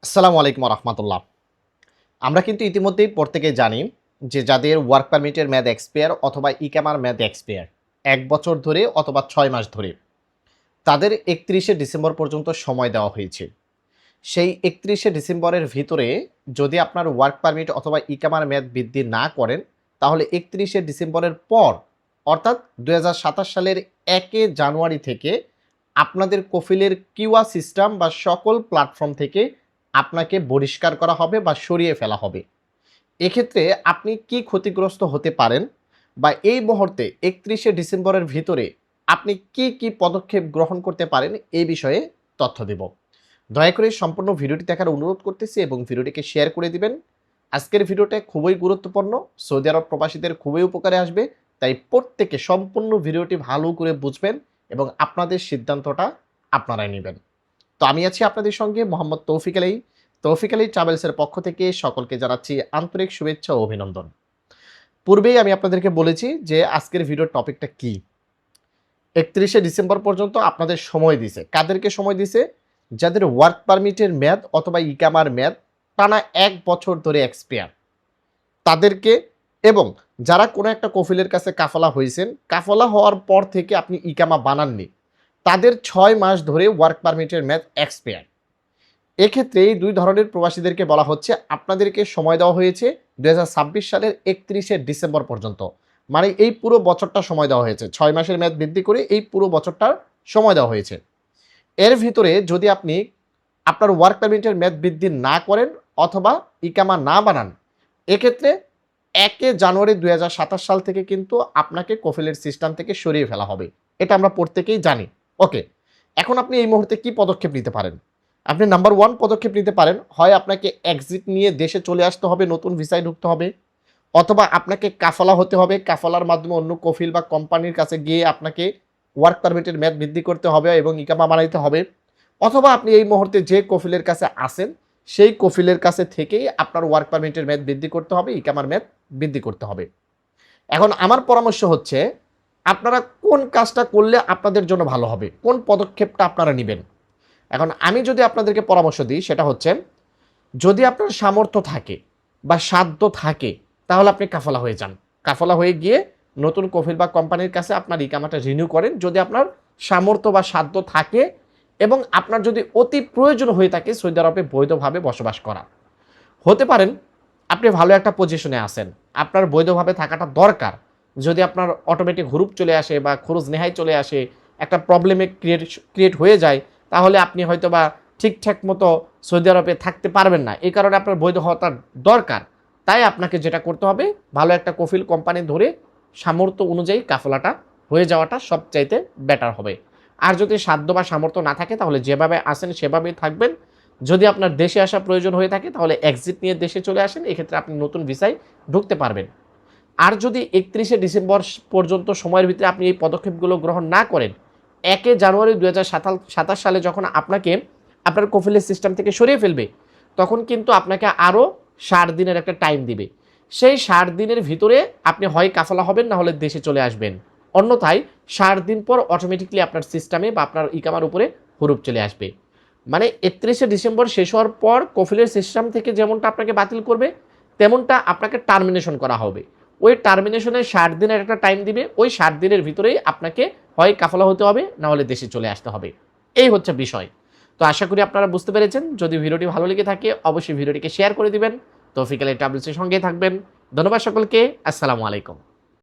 আসসালামু আলাইকুম রহমতুল্লাহ। আমরা কিন্তু ইতিমধ্যেই প্রত্যেকে জানি যে যাদের ওয়ার্ক পারমিটের মেয়াদ এক্সপায়ার অথবা ইকামার মেয়াদ এক্সপায়ার ১ বছর ধরে অথবা ৬ মাস ধরে তাদের ৩১শে ডিসেম্বর পর্যন্ত সময় দেওয়া হয়েছে। সেই ৩১শে ডিসেম্বরের ভিতরে যদি আপনার ওয়ার্ক পারমিট অথবা ইকামার মেয়াদ বৃদ্ধি না করেন, তাহলে ৩১শে ডিসেম্বরের পর অর্থাৎ ২০২৭ সালের ১ জানুয়ারি থেকে আপনাদের কফিলের কিউয়া সিস্টেম বা সকল প্ল্যাটফর্ম থেকে আপনাকে বহিষ্কার করা হবে বা সরিয়ে ফেলা হবে। এক্ষেত্রে আপনি কি ক্ষতিগ্রস্ত হতে পারেন বা এই মুহূর্তে ৩১শে ডিসেম্বরের ভিতরে আপনি কি পদক্ষেপ গ্রহণ করতে পারেন এই বিষয়ে তথ্য দেব। দয়া করে সম্পূর্ণ ভিডিওটি দেখার অনুরোধ করতেছি এবং ভিডিওটিকে শেয়ার করে দিবেন। আজকের ভিডিওটা খুবই গুরুত্বপূর্ণ, সৌদি আরব প্রবাসীদের খুবই উপকারে আসবে, তাই প্রত্যেকে সম্পূর্ণ ভিডিওটি ভালো করে বুঝবেন এবং আপনাদের সিদ্ধান্তটা আপনারাই নেবেন। তো আমি আছি আপনাদের সঙ্গে মোহাম্মদ তৌফিক আলী ট্রাভেলসের পক্ষ থেকে সকলকে জানাচ্ছি আন্তরিক শুভেচ্ছা ও অভিনন্দন। পূর্বেই আমি আপনাদেরকে বলেছি যে আজকের ভিডিওর টপিকটা কি। ৩১শে ডিসেম্বর পর্যন্ত আপনাদের সময় দিছে। কাদেরকে সময় দিছে? যাদের ওয়ার্ক পারমিটের মেয়াদ অথবা ইকামার মেয়াদ টানা ১ বছর ধরে এক্সপায়ার তাদেরকে, এবং যারা কোনো একটা কফিলের কাছে কাফালা হয়েছেন, কাফালা হওয়ার পর থেকে আপনি ইকামা বানাননি, তাদের ৬ মাস ধরে ওয়ার্ক পারমিটের মেয়াদ এক্সপায়ার। এক্ষেত্রে এই দুই ধরনের প্রবাসীদেরকে বলা হচ্ছে আপনাদেরকে সময় দেওয়া হয়েছে ২০২৬ সালের ৩১শে ডিসেম্বর পর্যন্ত। মানে এই পুরো বছরটা সময় দেওয়া হয়েছে, ৬ মাসের মেয়াদ বৃদ্ধি করে এই পুরো বছরটার সময় দেওয়া হয়েছে। এর ভিতরে যদি আপনি আপনার ওয়ার্ক পারমিটের মেয়াদ বৃদ্ধি না করেন অথবা ইকামা না বানান, এক্ষেত্রে ১ জানুয়ারি ২০২৭ সাল থেকে কিন্তু আপনাকে কফিলের সিস্টেম থেকে সরিয়ে ফেলা হবে। এটা আমরা প্রত্যেকেই জানি। ওকে, এখন আপনি এই মুহূর্তে কি পদক্ষেপ নিতে পারেন? আপনি নাম্বার 1 পদক্ষেপ নিতে পারেন, হয় আপনাকে এক্সিট নিয়ে দেশে চলে আসতে হবে, নতুন ভিসায় ঢুকতে হবে, অথবা আপনাকে কাফালা হতে হবে, কাফালার মাধ্যমে অন্য কফিল বা কোম্পানির কাছে গিয়ে আপনাকে ওয়ার্ক পারমিটের মেয়াদ বৃদ্ধি করতে হবে এবং ইকামা বানাইতে হবে, অথবা আপনি এই মুহূর্তে যে কফিলের কাছে আসেন সেই কফিলের কাছে থেকেই আপনার ওয়ার্ক পারমিটের মেয়াদ বৃদ্ধি করতে হবে, ইকামার মেয়াদ বৃদ্ধি করতে হবে। এখন আমার পরামর্শ হচ্ছে আপনারা কোন কাজটা করলে আপনাদের জন্য ভালো হবে, কোন পদক্ষেপটা আপনারা নেবেন। এখন আমি যদি আপনাদেরকে পরামর্শ দিই সেটা হচ্ছে, যদি আপনার সামর্থ্য থাকে বা সাধ্য থাকে তাহলে আপনি কাফালা হয়ে যান। কাফালা হয়ে গিয়ে নতুন কফিল বা কোম্পানির কাছে আপনার ইকামাটা রিনিউ করেন, যদি আপনার সামর্থ্য বা সাধ্য থাকে এবং আপনার যদি অতি প্রয়োজন হয়ে থাকে সৌদি আরবে বৈধভাবে বসবাস করা। হতে পারেন আপনি ভালো একটা পজিশনে আছেন, আপনার বৈধভাবে থাকাটা দরকার। যদি আপনার অটোমেটিক হুরুপ চলে আসে বা খরচ নেহাই চলে আসে, একটা প্রবলেমে ক্রিয়েট হয়ে যায়, তাহলে আপনি হয়তো বা ঠিকঠাক মতো সৌদি আরবে থাকতে পারবেন না। এই কারণে আপনার বৈধ হওয়াটা দরকার। তাই আপনাকে যেটা করতে হবে, ভালো একটা কফিল কোম্পানি ধরে সামর্থ্য অনুযায়ী কাফলাটা হয়ে যাওয়াটা সবচাইতে বেটার হবে। আর যদি সাধ্য বা সামর্থ্য না থাকে তাহলে যেভাবে আসেন সেভাবেই থাকবেন। যদি আপনার দেশে আসা প্রয়োজন হয়ে থাকে তাহলে এক্সিট নিয়ে দেশে চলে আসেন, এক্ষেত্রে আপনি নতুন ভিসায় ঢুকতে পারবেন। আর যদি ৩১শে ডিসেম্বর পর্যন্ত সময়ের ভিতরে আপনি এই পদক্ষেপগুলো গ্রহণ না করেন, ১ জানুয়ারি ২০২৭ সালে যখন আপনাকে আপনার কফিলের সিস্টেম থেকে সরিয়ে ফেলবে, তখন কিন্তু আপনাকে আরও ৬০ দিনের একটা টাইম দিবে। সেই ৬০ দিনের ভিতরে আপনি হয় কাফালা হবেন, না হলে দেশে চলে আসবেন। অন্যথায় ৬০ দিন পর অটোমেটিকলি আপনার সিস্টেমে বা আপনার ইকামার উপরে হুরুপ চলে আসবে। মানে ৩১শে ডিসেম্বর শেষ হওয়ার পর কফিলের সিস্টেম থেকে যেমনটা আপনাকে বাতিল করবে, তেমনটা আপনাকে টার্মিনেশন করা হবে। ওই টার্মিনেশনের ৬০ দিনের একটা টাইম দিবে, ওই ৬০ দিনের ভিতরেই আপনাকে হয় কাফালা হতে হবে, না হলে দেশে চলে আসতে হবে। এই হচ্ছে বিষয়। তো আশা করি আপনারা বুঝতে পেরেছেন। যদি ভিডিওটি ভালো লেগে থাকে অবশ্যই ভিডিওটিকে শেয়ার করে দিবেন। তৌফিক আলী ট্রাভেলসের সঙ্গেই থাকবেন। ধন্যবাদ সকলকে। আসসালামু আলাইকুম।